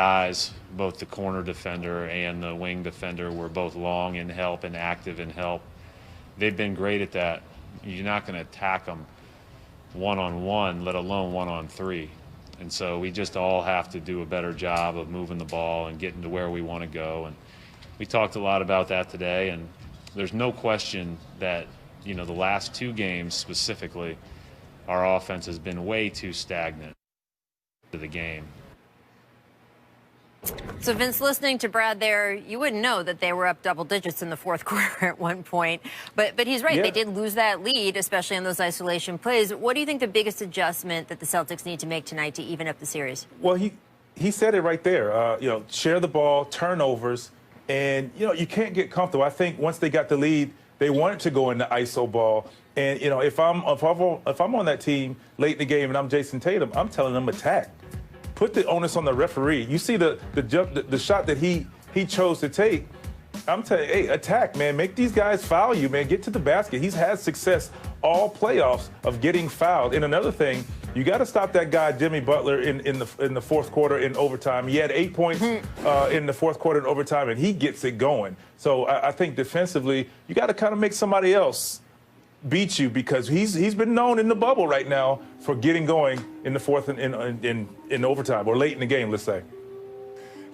Guys, both the corner defender and the wing defender, were both long in help and active in help. They've been great at that. You're not going to attack them one-on-one, let alone one-on-three. And so we just all have to do a better job of moving the ball and getting to where we want to go. And we talked a lot about that today, and there's no question that, you know, the last two games specifically, our offense has been way too stagnant to the game. So, Vince, listening to Brad there, you wouldn't know that they were up double digits in the fourth quarter at one point. But he's right. Yeah. They did lose that lead, especially on those isolation plays. What do you think the biggest adjustment that the Celtics need to make tonight to even up the series? Well, he said it right there. You know, share the ball, turnovers, and, you know, you can't get comfortable. I think once they got the lead, they wanted to go into ISO ball. And, you know, if I'm on that team late in the game and I'm Jason Tatum, I'm telling them attack. Put the onus on the referee. You see the shot that he chose to take. I'm telling you, hey, attack, man. Make these guys foul you, man. Get to the basket. He's had success all playoffs of getting fouled. And another thing, you got to stop that guy, Jimmy Butler, in the fourth quarter in overtime. He had 8 points in the fourth quarter in overtime, and he gets it going. So I think defensively, you got to kind of make somebody else beat you, because he's been known in the bubble right now for getting going in the fourth and in overtime or late in the game, let's say.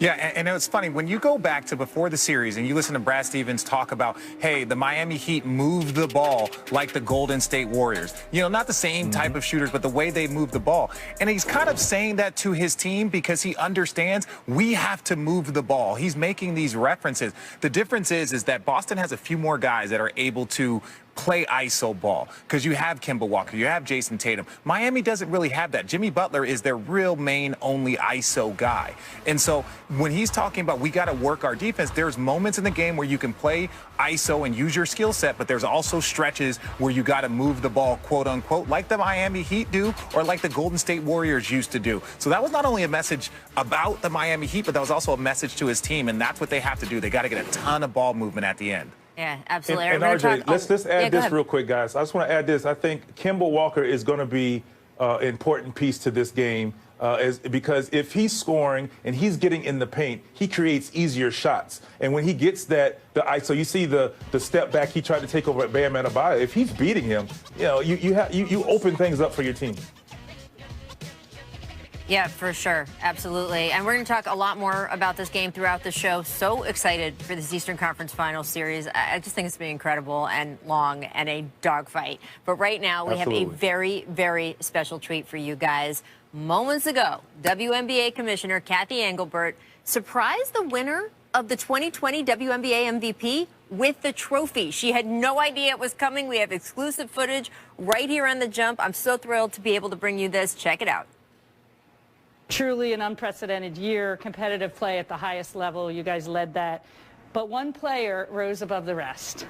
Yeah, and it's funny, when you go back to before the series and you listen to Brad Stevens talk about, hey, the Miami Heat moved the ball like the Golden State Warriors. You know, not the same type of shooters, but the way they move the ball. And he's kind of saying that to his team because he understands we have to move the ball. He's making these references. The difference is that Boston has a few more guys that are able to play ISO ball, because you have Kemba Walker, you have Jason Tatum. Miami doesn't really have that. Jimmy Butler is their real main only ISO guy. And so when he's talking about we got to work our defense, there's moments in the game where you can play ISO and use your skill set, but there's also stretches where you got to move the ball, quote unquote, like the Miami Heat do or like the Golden State Warriors used to do. So that was not only a message about the Miami Heat, but that was also a message to his team, and that's what they have to do. They got to get a ton of ball movement at the end. Yeah, absolutely. And RJ, let's add this real quick, guys. I just want to add this. I think Kemba Walker is going to be an important piece to this game because if he's scoring and he's getting in the paint, he creates easier shots. And when he gets the ISO, you see the step back he tried to take over at Bam Adebayo. If he's beating him, you know, you open things up for your team. Yeah, for sure. Absolutely. And we're going to talk a lot more about this game throughout the show. So excited for this Eastern Conference Finals series. I just think it's been incredible and long and a dogfight. But right now, we have a very, very special treat for you guys. Moments ago, WNBA Commissioner Kathy Engelbert surprised the winner of the 2020 WNBA MVP with the trophy. She had no idea it was coming. We have exclusive footage right here on The Jump. I'm so thrilled to be able to bring you this. Check it out. Truly an unprecedented year, competitive play at the highest level. You guys led that. But one player rose above the rest,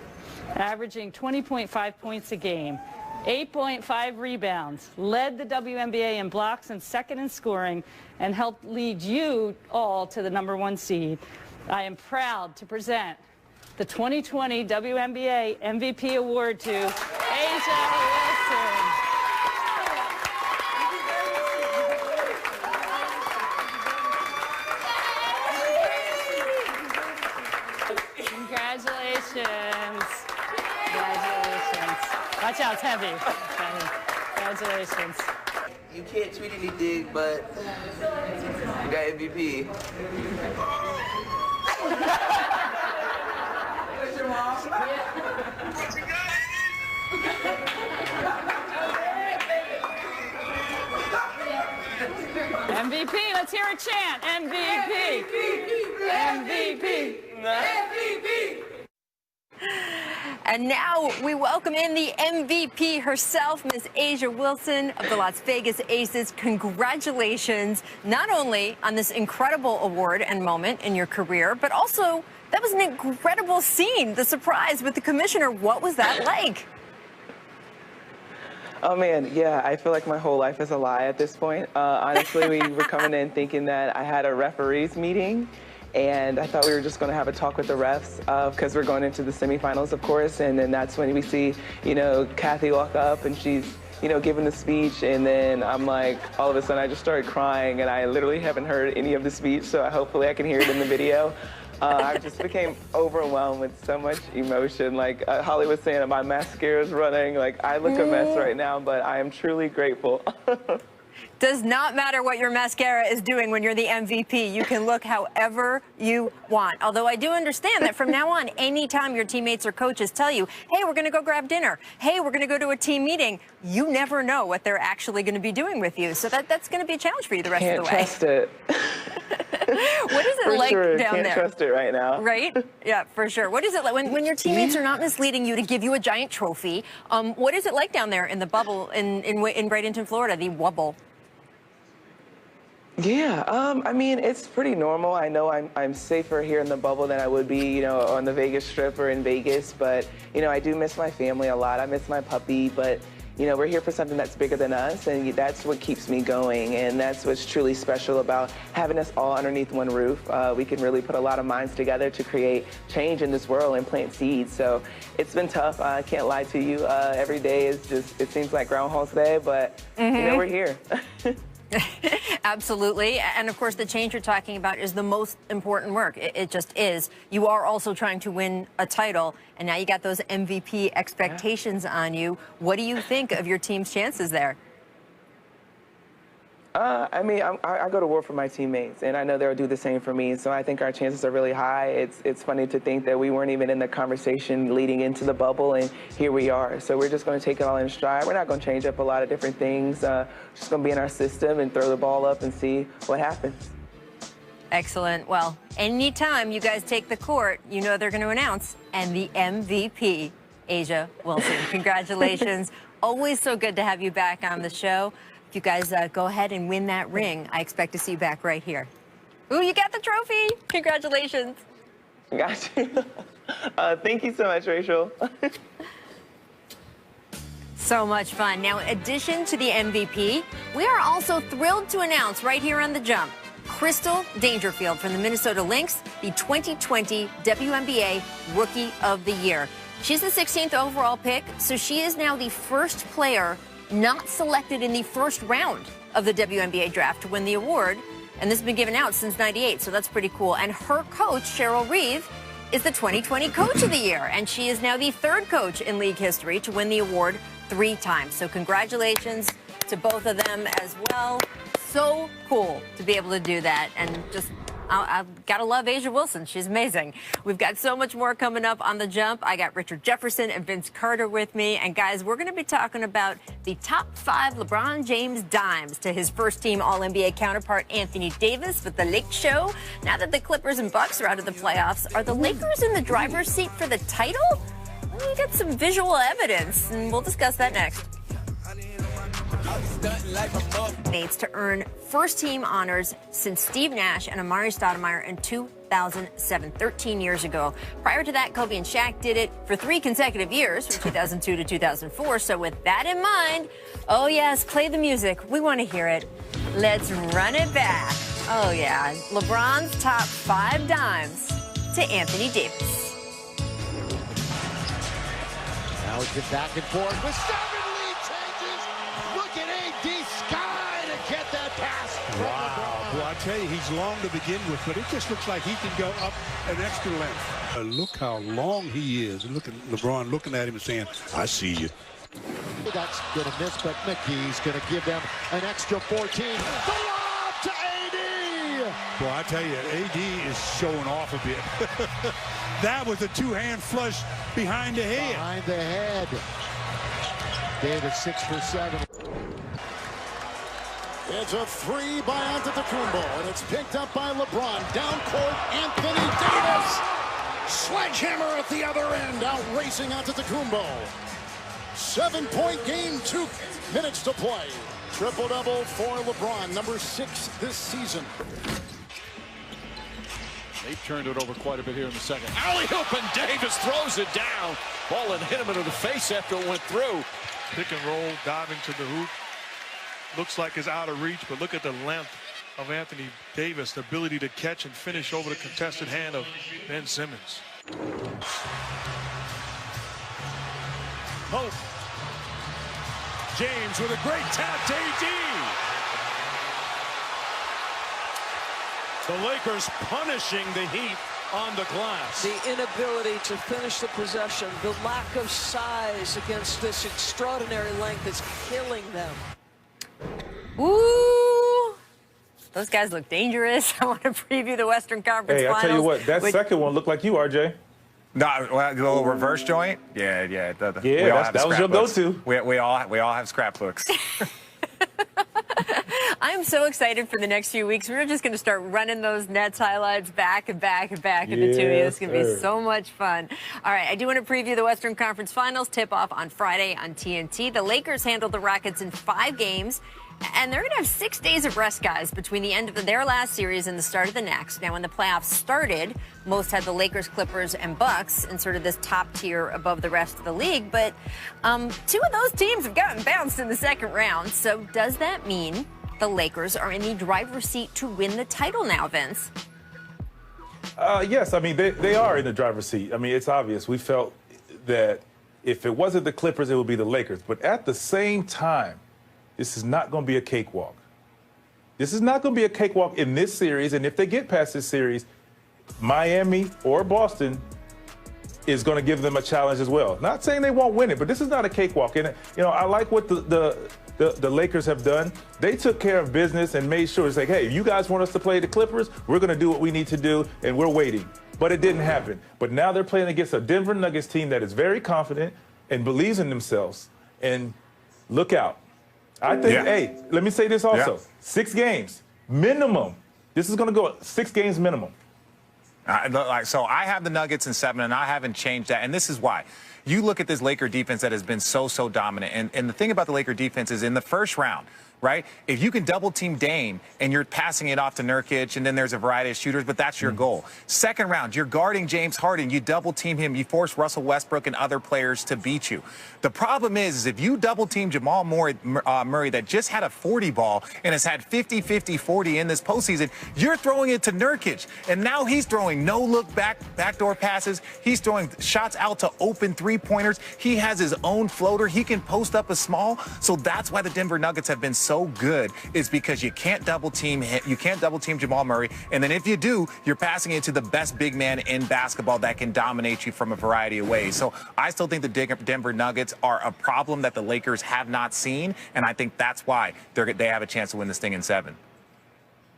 averaging 20.5 points a game, 8.5 rebounds, led the WNBA in blocks and second in scoring, and helped lead you all to the #1 seed. I am proud to present the 2020 WNBA MVP award to A'ja Wilson. Congratulations. Congratulations. Watch out, it's heavy. Congratulations. You can't tweet anything, but you got MVP. Where's your mom? MVP, let's hear a chant. MVP. MVP. MVP. And now we welcome in the MVP herself, Miss A'ja Wilson of the Las Vegas Aces. Congratulations, not only on this incredible award and moment in your career, but also that was an incredible scene, the surprise with the commissioner. What was that like? Oh, man, yeah, I feel like my whole life is a lie at this point. Honestly, we were coming in thinking that I had a referees meeting, and I thought we were just going to have a talk with the refs because we're going into the semifinals, of course, and then that's when we see, you know, Kathy walk up, and she's, giving the speech, and then I'm like, all of a sudden I just started crying, and I literally haven't heard any of the speech, so hopefully I can hear it in the video. I just became overwhelmed with so much emotion. Like Holly was saying, my mascara's running. Like, I look a mess right now, but I am truly grateful. Does not matter what your mascara is doing when you're the MVP. You can look however you want. Although I do understand that from now on, anytime your teammates or coaches tell you, hey, we're going to go grab dinner, hey, we're going to go to a team meeting, you never know what they're actually going to be doing with you. So that's going to be a challenge for you the rest of the way. Can't trust it. What is it for like sure. down Can't there? trust it right now. Right? Yeah, for sure. What is it like when your teammates are not misleading you to give you a giant trophy? What is it like down there in the bubble in Bradenton, Florida, the Wubble? Yeah, I mean, it's pretty normal. I know I'm safer here in the bubble than I would be, on the Vegas Strip or in Vegas. But, I do miss my family a lot. I miss my puppy. But, we're here for something that's bigger than us. And that's what keeps me going. And that's what's truly special about having us all underneath one roof. We can really put a lot of minds together to create change in this world and plant seeds. So it's been tough. I can't lie to you. Every day is just, it seems like Groundhog's Day. But, we're here. Absolutely. And of course, the change you're talking about is the most important work. It just is. You are also trying to win a title, and now you got those MVP expectations on you. What do you think of your team's chances there? I mean, I go to war for my teammates, and I know they'll do the same for me. So I think our chances are really high. It's funny to think that we weren't even in the conversation leading into the bubble, and here we are. So we're just going to take it all in stride. We're not going to change up a lot of different things. Just going to be in our system and throw the ball up and see what happens. Excellent. Well, anytime you guys take the court, you know they're going to announce, and the MVP, A'ja Wilson. Congratulations. Always so good to have you back on the show. If you guys go ahead and win that ring, I expect to see you back right here. Ooh, you got the trophy. Congratulations. Got you. Thank you so much, Rachel. So much fun. Now, in addition to the MVP, we are also thrilled to announce right here on The Jump, Crystal Dangerfield from the Minnesota Lynx, the 2020 WNBA Rookie of the Year. She's the 16th overall pick, so she is now the first player not selected in the first round of the WNBA draft to win the award. And this has been given out since '98, so that's pretty cool. And her coach, Cheryl Reeve, is the 2020 Coach of the Year. And she is now the third coach in league history to win the award 3 times. So congratulations to both of them as well. So cool to be able to do that. And just, I've got to love A'ja Wilson. She's amazing. We've got so much more coming up on The Jump. I got Richard Jefferson and Vince Carter with me. And guys, we're going to be talking about the top 5 LeBron James dimes to his first-team All-NBA counterpart Anthony Davis with the Lake Show. Now that the Clippers and Bucks are out of the playoffs, are the Lakers in the driver's seat for the title? Well, we got some visual evidence, and we'll discuss that next. Needs to earn first-team honors since Steve Nash and Amari Stoudemire in 2007, 13 years ago. Prior to that, Kobe and Shaq did it for 3 consecutive years, from 2002 to 2004. So with that in mind, oh yes, play the music. We want to hear it. Let's run it back. Oh yeah, LeBron's top 5 dimes to Anthony Davis. Now it's been back and forth with 7 lead changes. Look at AD Sky to get that pass. Wow. Well, I tell you, he's long to begin with, but it just looks like he can go up an extra length. Look how long he is. Look at LeBron looking at him and saying, I see you. That's going to miss, but McGee's going to give them an extra 14. The lob to AD. Well, I tell you, AD is showing off a bit. That was a 2-hand flush behind the head. Behind the head. Davis 6 for 7. It's a 3 by Antetokounmpo, and it's picked up by LeBron. Down court, Anthony Davis. Sledgehammer at the other end, out racing Antetokounmpo. 7-point game, 2 minutes to play. Triple-double for LeBron, number 6 this season. They've turned it over quite a bit here in the second. Alley-oop, and Davis throws it down. Ball and hit him into the face after it went through. Pick and roll, diving to the hoop. Looks like it's out of reach, but look at the length of Anthony Davis, the ability to catch and finish over the contested hand of Ben Simmons. Hope James with a great tap to AD. The Lakers punishing the Heat on the glass. The inability to finish the possession, the lack of size against this extraordinary length is killing them. Ooh, those guys look dangerous. I want to preview the Western Conference Finals. Hey, I tell you what, that second one looked like you, RJ. No, well, the little reverse joint. Yeah. That was your go-to. We all have scrapbooks. I'm so excited for the next few weeks. We're just going to start running those Nets highlights back and back and back in the two of you. It's going to be so much fun. All right, I do want to preview the Western Conference Finals tip-off on Friday on TNT. The Lakers handled the Rockets in 5 games. And they're going to have 6 days of rest, guys, between the end of their last series and the start of the next. Now, when the playoffs started, most had the Lakers, Clippers, and Bucks in sort of this top tier above the rest of the league. But 2 of those teams have gotten bounced in the second round. So does that mean the Lakers are in the driver's seat to win the title now, Vince? Yes, I mean, they are in the driver's seat. I mean, it's obvious. We felt that if it wasn't the Clippers, it would be the Lakers. But at the same time, this is not going to be a cakewalk. This is not going to be a cakewalk in this series. And if they get past this series, Miami or Boston is going to give them a challenge as well. Not saying they won't win it, but this is not a cakewalk. And, you know, I like what the Lakers have done. They took care of business and made sure it's like, hey, you guys want us to play the Clippers? We're going to do what we need to do, and we're waiting. But it didn't happen. But now they're playing against a Denver Nuggets team that is very confident and believes in themselves. And look out. I think, hey, let me say this also. 6 games, minimum. This is going to go 6 games minimum. So I have the Nuggets in 7, and I haven't changed that. And this is why. You look at this Laker defense that has been so dominant. And the thing about the Laker defense is in the first round, right? If you can double team Dame and you're passing it off to Nurkic, and then there's a variety of shooters, but that's your goal. Second round, you're guarding James Harden. You double team him. You force Russell Westbrook and other players to beat you. The problem is if you double team Jamal Murray that just had a 40 ball and has had 50, 50, 40 in this postseason, you're throwing it to Nurkic. And now he's throwing no-look backdoor passes. He's throwing shots out to open three-pointers. He has his own floater. He can post up a small. So that's why the Denver Nuggets have been so good, is because you can't double team him, you can't double team Jamal Murray, and then if you do, you're passing it to the best big man in basketball that can dominate you from a variety of ways. So I still think the Denver Nuggets are a problem that the Lakers have not seen, and I think that's why they have a chance to win this thing in 7.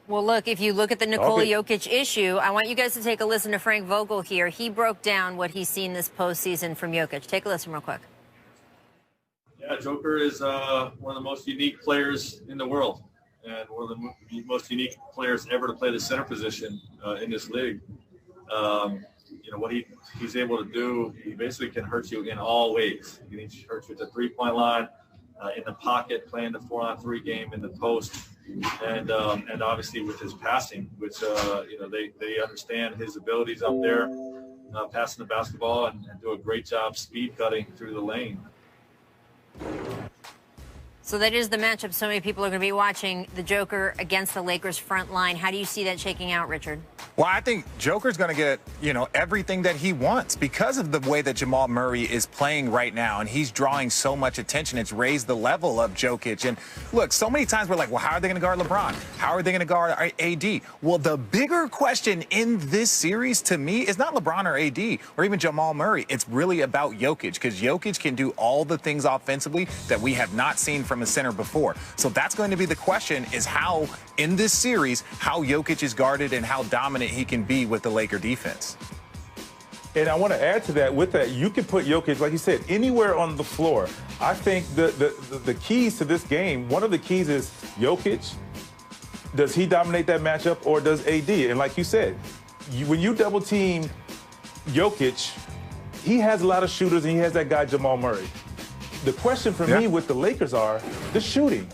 Well, look, if you look at the Nikola Jokic issue, I want you guys to take a listen to Frank Vogel here. He broke down what he's seen this postseason from Jokic. Take a listen real quick. Yeah, Joker is one of the most unique players in the world, and one of the most unique players ever to play the center position in this league. You know, what he's able to do, he basically can hurt you in all ways. He can hurt you at the three-point line, in the pocket, playing the 4-on-3 game in the post, and obviously with his passing, which you know, they understand his abilities up there, passing the basketball and do a great job speed cutting through the lane. So that is the matchup so many people are going to be watching, the Joker against the Lakers front line. How do you see that shaking out, Richard? Well, I think Joker's going to get, you know, everything that he wants because of the way that Jamal Murray is playing right now, and he's drawing so much attention. It's raised the level of Jokic. And look, so many times we're like, well, how are they going to guard LeBron? How are they going to guard AD? Well, the bigger question in this series to me is not LeBron or AD or even Jamal Murray. It's really about Jokic, because Jokic can do all the things offensively that we have not seen from a center before. So that's going to be the question, is how in this series, how Jokic is guarded and how dominant he can be with the Laker defense. And I want to add to that, with that, you can put Jokic, like you said, anywhere on the floor. I think the keys to this game, one of the keys is Jokic. Does he dominate that matchup, or does AD? And like you said, when you double team Jokic, he has a lot of shooters, and he has that guy Jamal Murray. The question for me with the Lakers are the shooting,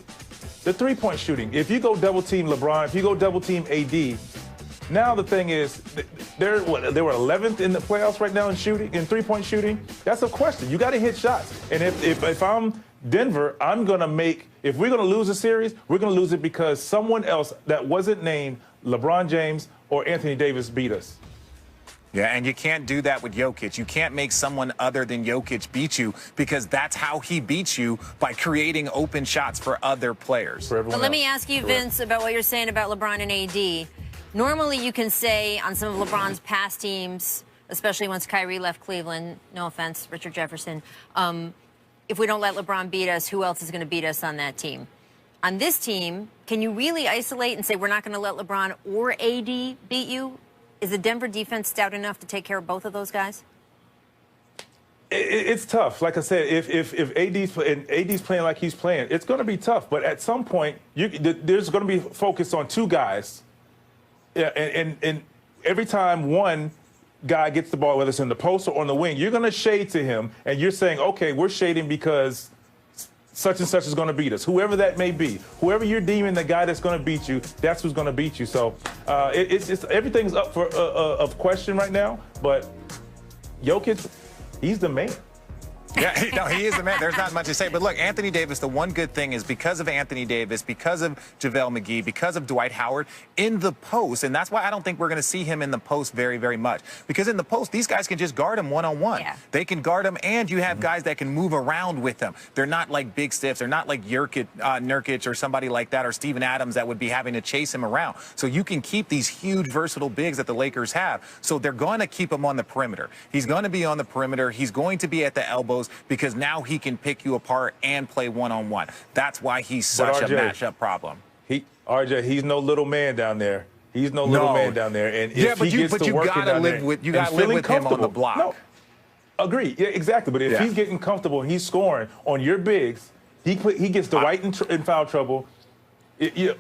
the three-point shooting. If you go double team LeBron, if you go double team AD, now the thing is, they were 11th in the playoffs right now in shooting, in three-point shooting. That's a question. You got to hit shots. And if I'm Denver, I'm going to make, if we're going to lose a series, we're going to lose it because someone else that wasn't named LeBron James or Anthony Davis beat us. Yeah, and you can't do that with Jokic. You can't make someone other than Jokic beat you, because that's how he beats you, by creating open shots for other players. But let me ask you, Vince, about what you're saying about LeBron and AD. Normally you can say on some of LeBron's past teams, especially once Kyrie left Cleveland, no offense, Richard Jefferson, if we don't let LeBron beat us, who else is going to beat us on that team? On this team, can you really isolate and say we're not going to let LeBron or AD beat you? Is the Denver defense stout enough to take care of both of those guys? It's tough. Like I said, if AD's playing like he's playing, it's going to be tough. But at some point, there's going to be focus on two guys. Yeah, and every time one guy gets the ball, whether it's in the post or on the wing, you're going to shade to him, and you're saying, okay, we're shading because such and such is going to beat us, whoever that may be. Whoever you're deeming the guy that's going to beat you, that's who's going to beat you. So it's everything's up for of question right now. But Jokic, he's the man. Yeah, no, he is the man. There's not much to say. But look, Anthony Davis, the one good thing is because of Anthony Davis, because of JaVale McGee, because of Dwight Howard in the post, and that's why I don't think we're going to see him in the post very, very much. Because in the post, these guys can just guard him one-on-one. Yeah. They can guard him, and you have guys that can move around with them. They're not like big stiffs. They're not like Nurkic or somebody like that, or Steven Adams that would be having to chase him around. So you can keep these huge, versatile bigs that the Lakers have. So they're going to keep him on the perimeter. He's going to be on the perimeter. He's going to be at the elbows, because now he can pick you apart and play one-on-one. That's why he's such a matchup problem. RJ, he's no little man down there. He's no little man down there. And if he gets to working down there, you got to live with him on the block. No, agree. Yeah, exactly. But if he's getting comfortable and he's scoring on your bigs, he gets the right in foul trouble.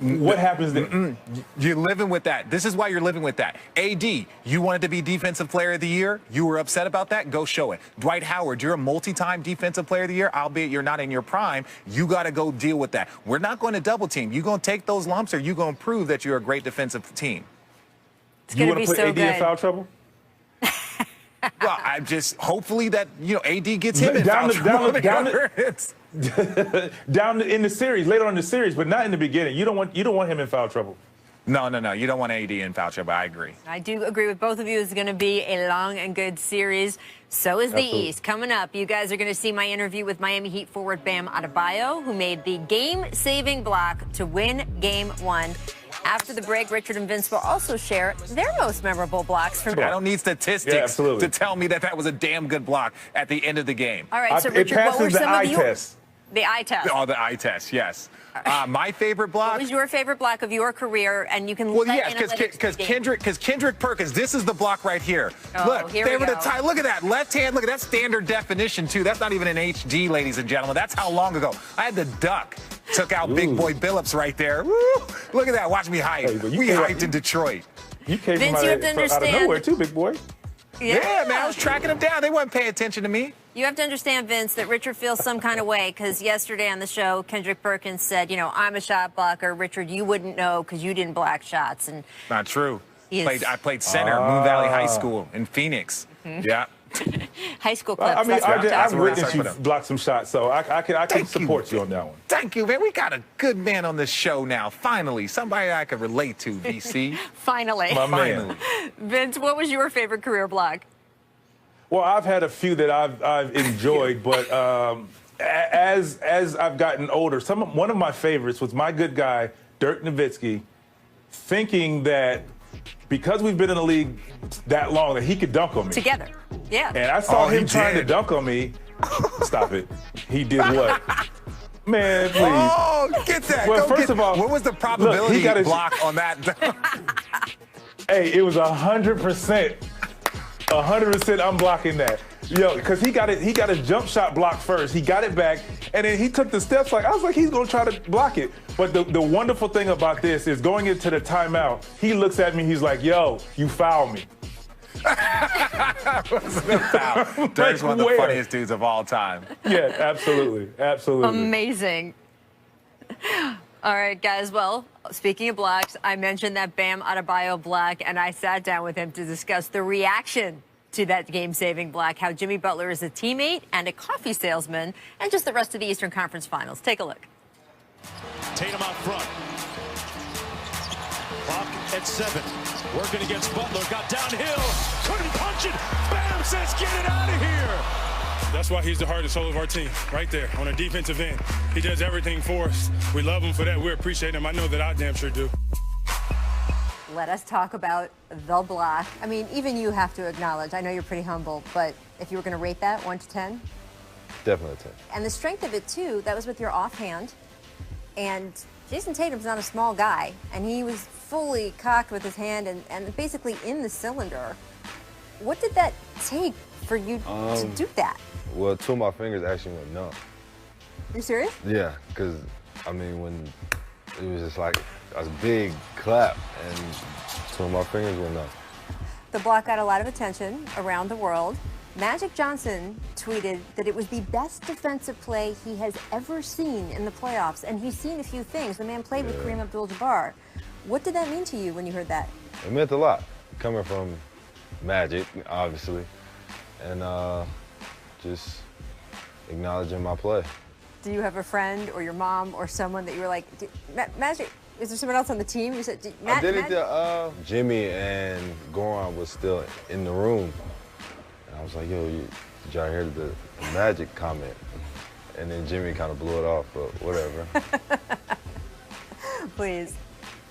What happens then? You're living with that. This is why you're living with that. AD, you wanted to be Defensive Player of the Year. You were upset about that. Go show it. Dwight Howard, you're a multi-time Defensive Player of the Year, albeit you're not in your prime. You got to go deal with that. We're not going to double team. You're going to take those lumps, or you're going to prove that you're a great defensive team. It's going to be so good. You want to put AD in foul trouble? Well, I just hopefully that AD gets him in foul trouble. Down in the series, later on in the series, but not in the beginning. You don't want him in foul trouble. No. You don't want AD in foul trouble. I agree. I do agree with both of you. It's going to be a long and good series. So is the East. Coming up, you guys are going to see my interview with Miami Heat forward Bam Adebayo, who made the game-saving block to win Game 1. After the break, Richard and Vince will also share their most memorable blocks from. I don't need statistics to tell me that was a damn good block at the end of the game. All right, so Richard, what were some of yours? The eye test. Oh, the eye test, yes. My favorite block. What was your favorite block of your career? And you can because Kendrick Perkins, this is the block right here. Oh, look, here they we were go. the tie. Look at that left hand. Look at that standard definition too. That's not even in HD, ladies and gentlemen. That's how long ago. I had to duck. Took out Big Boy Billups right there. Woo! Look at that. Watch me hype. Hey, we hyped in Detroit. You came Vince, you have to understand. Out of nowhere too, big boy. Yeah, man. I was tracking them down. They weren't paying attention to me. You have to understand, Vince, that Richard feels some kind of way because yesterday on the show, Kendrick Perkins said, I'm a shot blocker. Richard, you wouldn't know because you didn't block shots. And not true. I played center at Moon Valley High School in Phoenix. Yeah. High school clips. I mean, I've witnessed you block some shots, so I can support you on that one. Thank you, man. We got a good man on the show now. Finally, somebody I can relate to, VC. Finally. My man. Vince, what was your favorite career block? Well, I've had a few that I've enjoyed, but as I've gotten older, one of my favorites was my good guy, Dirk Nowitzki, thinking that because we've been in the league that long that he could dunk on me. Together. Yeah. And I saw him trying to dunk on me. Stop it. He did what? Man, please. Oh, get that. Well, first of all, what was the probability block on that? Hey, it was 100%. 100% I'm blocking that. Because he got his jump shot blocked first. He got it back, and then he took the steps I was like, he's going to try to block it. But the wonderful thing about this is going into the timeout, he looks at me, he's like, yo, you fouled me. Wasn't a foul. Dirk's one of the funniest dudes of all time. Yeah, absolutely. Absolutely. Amazing. All right, guys. Well, speaking of blocks, I mentioned that Bam Adebayo block, and I sat down with him to discuss the reaction to that game-saving block, how Jimmy Butler is a teammate and a coffee salesman, and just the rest of the Eastern Conference Finals. Take a look. Tatum out front. Clock at 7. Working against Butler, got downhill, couldn't punch it. Bam says, get it out of here. That's why he's the heart and soul of our team, right there on the defensive end. He does everything for us. We love him for that. We appreciate him. I know that I damn sure do. Let us talk about the block. I mean, even you have to acknowledge, I know you're pretty humble, but if you were going to rate that 1 to 10? Definitely 10. And the strength of it, too, that was with your offhand. And Jason Tatum's not a small guy, and he was fully cocked with his hand and basically in the cylinder. What did that take for you to do that? Well, 2 of my fingers actually went numb. You serious? Yeah, because, I mean, when it was just like a big clap, and 2 of my fingers went numb. The block got a lot of attention around the world. Magic Johnson tweeted that it was the best defensive play he has ever seen in the playoffs, and he's seen a few things. The man played with Kareem Abdul-Jabbar. What did that mean to you when you heard that? It meant a lot, coming from Magic, obviously, and just acknowledging my play. Do you have a friend or your mom or someone that you were like, Magic, is there someone else on the team? You said, I did it to Jimmy, and Goran was still in the room. And I was like, yo, did y'all hear the Magic comment? And then Jimmy kind of blew it off, but whatever. Please.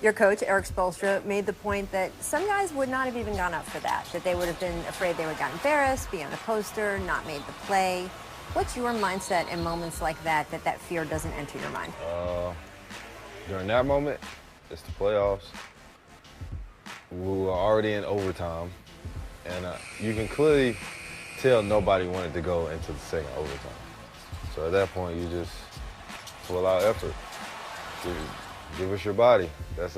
Your coach, Eric Spoelstra, made the point that some guys would not have even gone up for that they would have been afraid they would get embarrassed, be on a poster, not made the play. What's your mindset in moments like that fear doesn't enter your mind? During that moment, it's the playoffs. We were already in overtime, and you can clearly tell nobody wanted to go into the second overtime. So at that point, you just full out effort. Give us your body. That's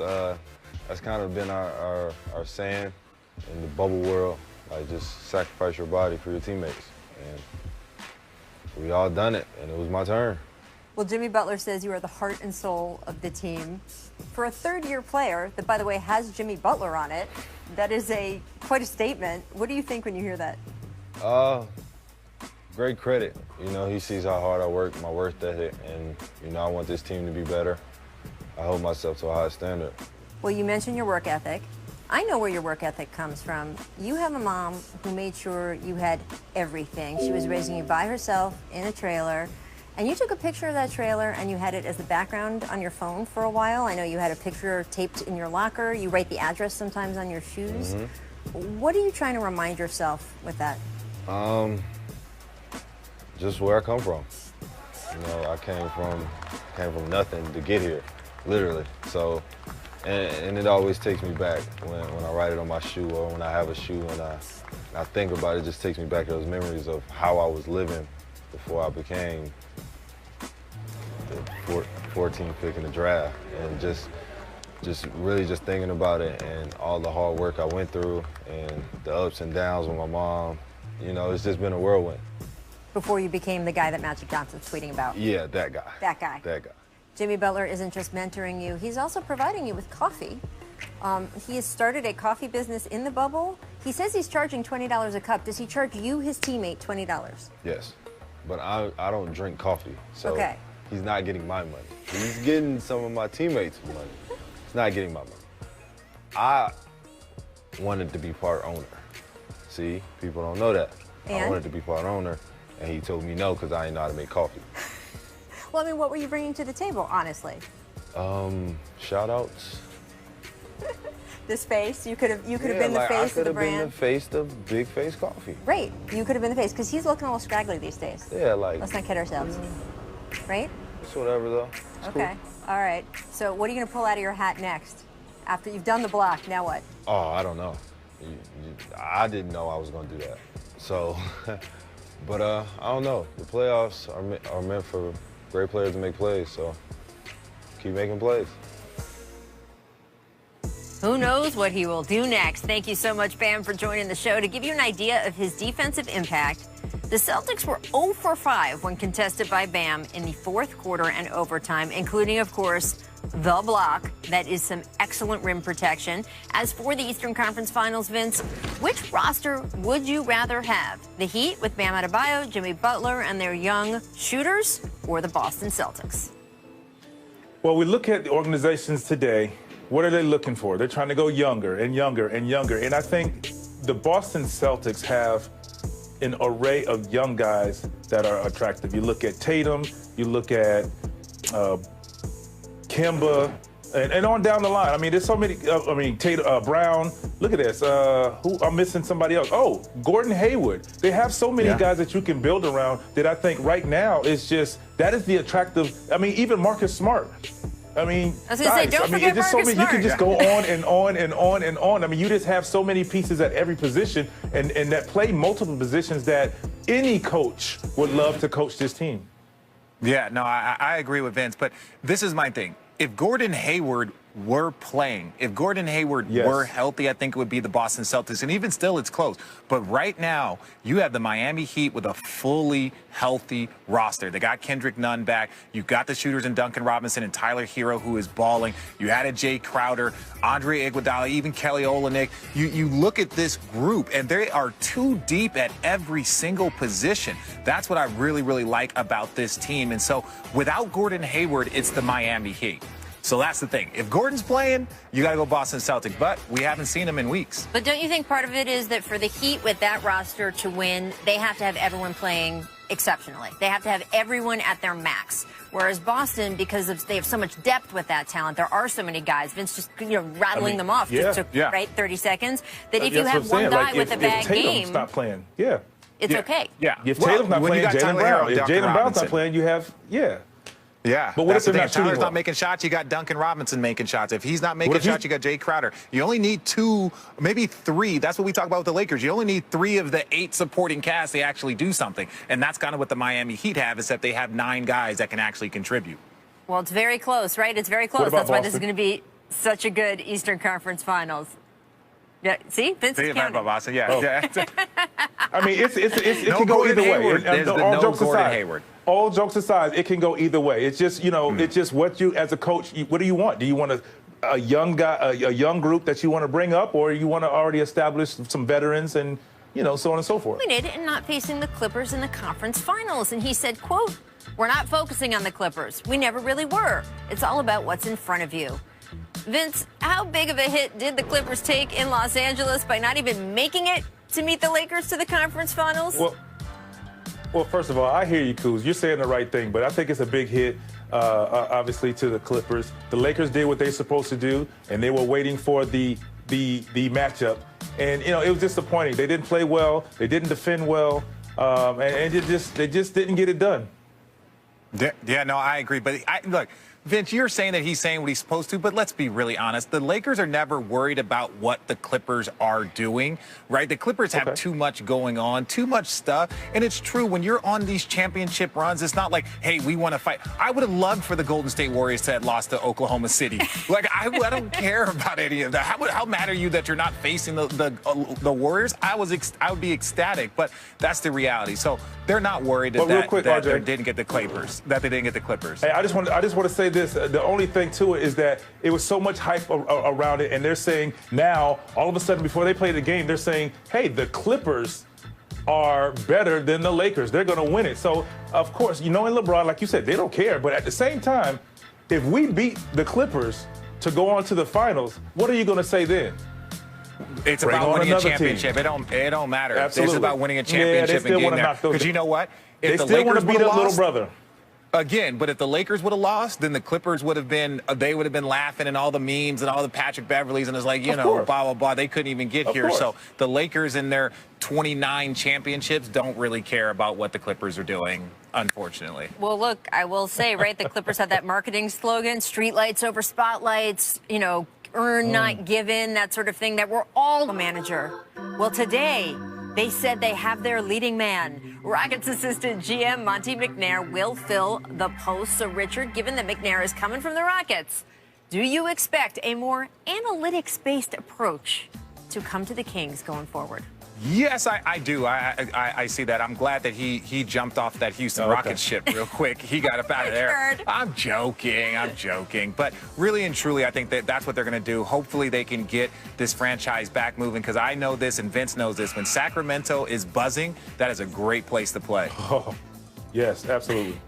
kind of been our saying in the bubble world. Like, just sacrifice your body for your teammates. And we all done it, and it was my turn. Well, Jimmy Butler says you are the heart and soul of the team. For a third-year player that, by the way, has Jimmy Butler on it, that is quite a statement. What do you think when you hear that? Great credit. You know, he sees how hard I work, my work ethic, and, you know, I want this team to be better. I hold myself to a high standard. Well, you mentioned your work ethic. I know where your work ethic comes from. You have a mom who made sure you had everything. She was raising you by herself in a trailer. And you took a picture of that trailer and you had it as the background on your phone for a while. I know you had a picture taped in your locker. You write the address sometimes on your shoes. Mm-hmm. What are you trying to remind yourself with that? Just where I come from. You know, I came from nothing to get here, literally. So, and it always takes me back when I write it on my shoe, or when I have a shoe and I think about it. It just takes me back to those memories of how I was living before I became the 14th pick in the draft, and just really just thinking about it and all the hard work I went through and the ups and downs with my mom. You know, it's just been a whirlwind. Before you became the guy that Magic Johnson's tweeting about. Yeah, that guy. That guy. That guy. Jimmy Butler isn't just mentoring you, he's also providing you with coffee. He has started a coffee business in the bubble. He says he's charging $20 a cup. Does he charge you, his teammate, $20? Yes, but I don't drink coffee, so okay. He's not getting my money. He's getting some of my teammates' money. He's not getting my money. I wanted to be part owner. See, people don't know that. And? I wanted to be part owner, and he told me no because I didn't know how to make coffee. Well, I mean, what were you bringing to the table, honestly? Shout outs. This face, you could have been the face of the brand. I could have been the face of Big Face Coffee. Right, you could have been the face, because he's looking a little scraggly these days. Yeah, like. Let's not kid ourselves. Right? It's whatever, though. It's okay, cool. All right. So what are you going to pull out of your hat next? After you've done the block, now what? Oh, I don't know. I didn't know I was going to do that. So, but I don't know. The playoffs are meant for great players to make plays, so keep making plays. Who knows what he will do next? Thank you so much, Bam, for joining the show. To give you an idea of his defensive impact, the Celtics were 0 for 5 when contested by Bam in the fourth quarter and overtime, including, of course, the block. That is some excellent rim protection. As for the Eastern Conference Finals, Vince, which roster would you rather have? The Heat with Bam Adebayo, Jimmy Butler, and their young shooters, or the Boston Celtics? Well, we look at the organizations today. what are they looking for? They're trying to go younger and younger and younger. And I think the Boston Celtics have an array of young guys that are attractive. You look at Tatum, you look at Kemba, and on down the line. I mean, there's so many. Tatum, Brown. Look at this. Who I'm missing? Somebody else. Oh, Gordon Hayward. They have so many guys that you can build around that I think right now is just that is the attractive. I mean, even Marcus Smart. I mean, I was gonna say, don't forget just Marcus Smart. You can just go on and on and on and on. I mean, you just have so many pieces at every position and that play multiple positions that any coach would love to coach this team. Yeah, no, I agree with Vince, but this is my thing. If Gordon Hayward were playing, if Gordon Hayward were healthy, I think it would be the Boston Celtics. And even still, it's close. But right now, you have the Miami Heat with a fully healthy roster. They got Kendrick Nunn back. You've got the shooters in Duncan Robinson and Tyler Hero, who is balling. You added Jay Crowder, Andre Iguodala, even Kelly Olynyk. You look at this group, and they are too deep at every single position. That's what I really, really like about this team. And so without Gordon Hayward, it's the Miami Heat. So that's the thing. If Gordon's playing, you got to go Boston Celtics. But we haven't seen him in weeks. But don't you think part of it is that for the Heat with that roster to win, they have to have everyone playing exceptionally. They have to have everyone at their max. Whereas Boston, because they have so much depth with that talent, there are so many guys. Vince just rattling them off just took 30 seconds. That if you have one guy with a bad game, if Tatum's not playing, it's okay. Yeah. If Tatum's not playing, Jaylen Brown. If Jaylen Brown's not playing, you have Yeah, but what if if Tyler's not making shots, you got Duncan Robinson making shots. If he's not making shots, you got Jay Crowder. You only need 2, maybe 3. That's what we talk about with the Lakers. You only need 3 of the 8 supporting cast to actually do something. And that's kind of what the Miami Heat have, is that they have 9 guys that can actually contribute. Well, it's very close, right? It's very close. That's why this is going to be such a good Eastern Conference Finals. Yeah, see? Vince is counting. Boston, I mean, it no can go Gordon either Hayward. way. There's all no jokes Gordon aside, Hayward. All jokes aside, it can go either way. It's just, it's just what you, as a coach, what do you want? Do you want a young guy, a young group that you want to bring up, or you want to already establish some veterans and, so on and so forth? And not facing the Clippers in the conference finals. And he said, quote, "We're not focusing on the Clippers. We never really were. It's all about what's in front of you." Vince, how big of a hit did the Clippers take in Los Angeles by not even making it to meet the Lakers to the conference finals? Well, first of all, I hear you, Kuz. You're saying the right thing, but I think it's a big hit, obviously, to the Clippers. The Lakers did what they're supposed to do, and they were waiting for the matchup. And, it was disappointing. They didn't play well. They didn't defend well. And they just didn't get it done. Yeah, no, I agree. But look, Vince, you're saying that he's saying what he's supposed to, but let's be really honest. The Lakers are never worried about what the Clippers are doing, right? The Clippers have too much going on, too much stuff. And it's true, when you're on these championship runs, it's not like, hey, we want to fight. I would have loved for the Golden State Warriors to have lost to Oklahoma City. Like, I don't care about any of that. How mad are you that you're not facing the Warriors? I would be ecstatic, but that's the reality. So they're not worried that they didn't get the Clippers. Hey, I just want to say this. The only thing to it is that it was so much hype around it, and they're saying now, all of a sudden, before they play the game, they're saying, hey, the Clippers are better than the Lakers. They're going to win it. So, of course, in LeBron, like you said, they don't care. But at the same time, if we beat the Clippers to go on to the finals, what are you going to say then? It's about winning a championship. It don't matter. Absolutely. It's about winning a championship and getting there. Because you know what? If they still want to beat up little brother. Again, but if the Lakers would have lost, then the Clippers would have been laughing and all the memes and all the Patrick Beverleys, and it's like, blah, blah, blah. They couldn't even get here. So the Lakers in their 29 championships don't really care about what the Clippers are doing, unfortunately. Well, look, I will say, right, the Clippers had that marketing slogan, streetlights over spotlights, earn, not given, that sort of thing, that we're all a manager. Well, today, they said they have their leading man. Rockets assistant GM Monte McNair will fill the post. So, Richard, given that McNair is coming from the Rockets, do you expect a more analytics-based approach to come to the Kings going forward? Yes, I do. I see that. I'm glad that he jumped off that Houston Rockets ship real quick. He got up out of there. I'm joking. But really and truly, I think that's what they're going to do. Hopefully they can get this franchise back moving, because I know this and Vince knows this. When Sacramento is buzzing, that is a great place to play. Oh, yes, absolutely.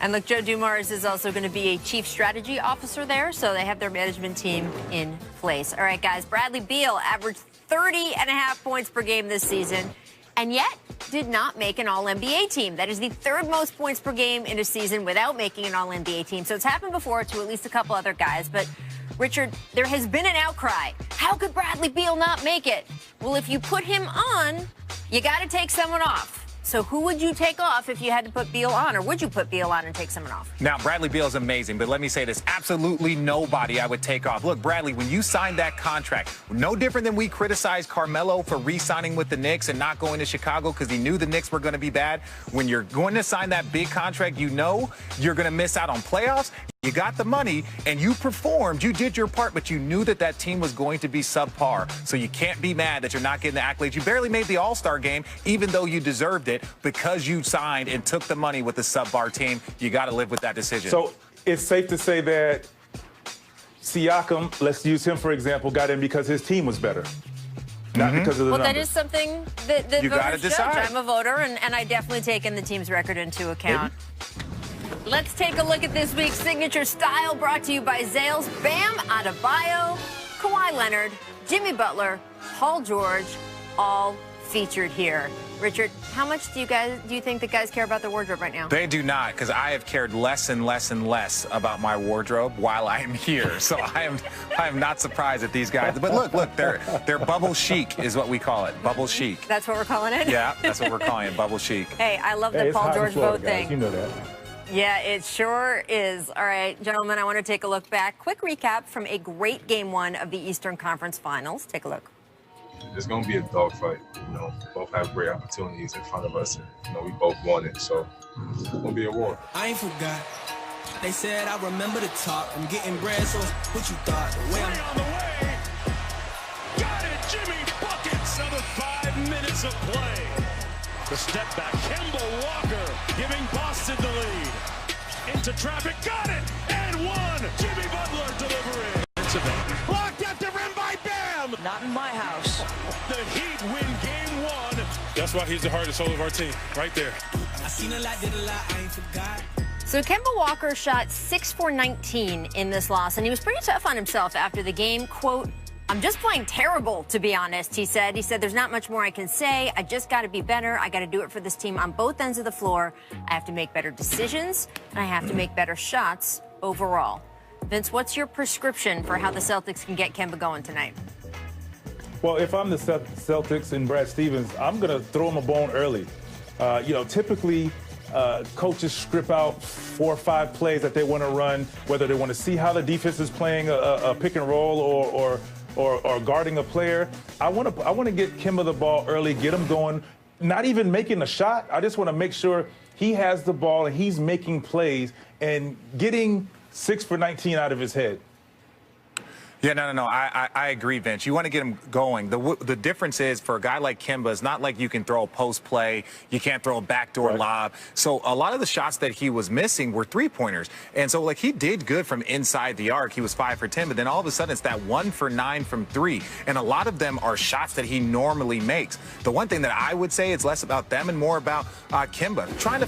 And look, Joe Dumars is also going to be a chief strategy officer there, so they have their management team in place. All right, guys, Bradley Beal averaged 30.5 points per game this season, and yet did not make an All-NBA team. That is the third most points per game in a season without making an All-NBA team. So it's happened before to at least a couple other guys, but Richard, there has been an outcry. How could Bradley Beal not make it? Well, if you put him on, you got to take someone off. So who would you take off if you had to put Beal on, or would you put Beal on and take someone off? Now, Bradley Beal is amazing, but let me say this. Absolutely nobody I would take off. Look, Bradley, when you signed that contract, no different than we criticized Carmelo for re-signing with the Knicks and not going to Chicago because he knew the Knicks were going to be bad. When you're going to sign that big contract, you know you're going to miss out on playoffs. You got the money, and you performed. You did your part, but you knew that that team was going to be subpar. So you can't be mad that you're not getting the accolades. You barely made the All-Star game, even though you deserved it, because you signed and took the money with the subpar team. You got to live with that decision. So it's safe to say that Siakam, let's use him for example, got in because his team was better. Not because of the numbers. That is something that you voters judge. decide. I'm a voter, and I definitely taken the team's record into account. Maybe. Let's take a look at this week's Signature Style, brought to you by Zales. Bam Adebayo, Kawhi Leonard, Jimmy Butler, Paul George, all featured here. Richard, how much do you think that guys care about their wardrobe right now? They do not, because I have cared less and less and less about my wardrobe while I am here. So I am not surprised at these guys. But look, they're bubble chic is what we call it. Bubble chic. That's what we're calling it? Yeah, that's what we're calling it, bubble chic. Hey, I love the Paul George vote thing. You know that. Yeah, it sure is. All right, gentlemen, I want to take a look back. Quick recap from a great Game 1 of the Eastern Conference Finals. Take a look. It's going to be a dogfight. You know, both have great opportunities in front of us, and you know we both won it, so it's going to be a war. I ain't forgot. They said I remember the talk. I'm getting bread, so what you thought? The way on the way. Got it, Jimmy buckets. Another 5 minutes of play. The step back, Kemba Walker giving Boston the lead. Into traffic, got it, and one. Jimmy Butler delivering. Blocked at the rim by Bam. Not in my house. The Heat win Game 1. That's why he's the heart and soul of our team, right there. I seen a lot, did a lot, I ain't forgot. So Kemba Walker shot 6 for 19 in this loss, and he was pretty tough on himself after the game. Quote, "I'm just playing terrible, to be honest," he said. He said, "There's not much more I can say. I just got to be better. I got to do it for this team on both ends of the floor. I have to make better decisions, and I have to make better shots overall." Vince, what's your prescription for how the Celtics can get Kemba going tonight? Well, if I'm the Celtics and Brad Stevens, I'm going to throw him a bone early. Typically, coaches script out 4 or 5 plays that they want to run, whether they want to see how the defense is playing a pick and roll or guarding a player. I want to get Kemba the ball early, get him going, not even making a shot. I just want to make sure he has the ball and he's making plays and getting 6 for 19 out of his head. Yeah, no. I agree, Vince. You want to get him going. The difference is for a guy like Kemba, it's not like you can throw a post play. You can't throw a backdoor lob. So a lot of the shots that he was missing were three-pointers. And so, like, he did good from inside the arc. He was 5 for 10. But then all of a sudden, it's that 1 for 9 from 3. And a lot of them are shots that he normally makes. The one thing that I would say is less about them and more about Kemba. Trying to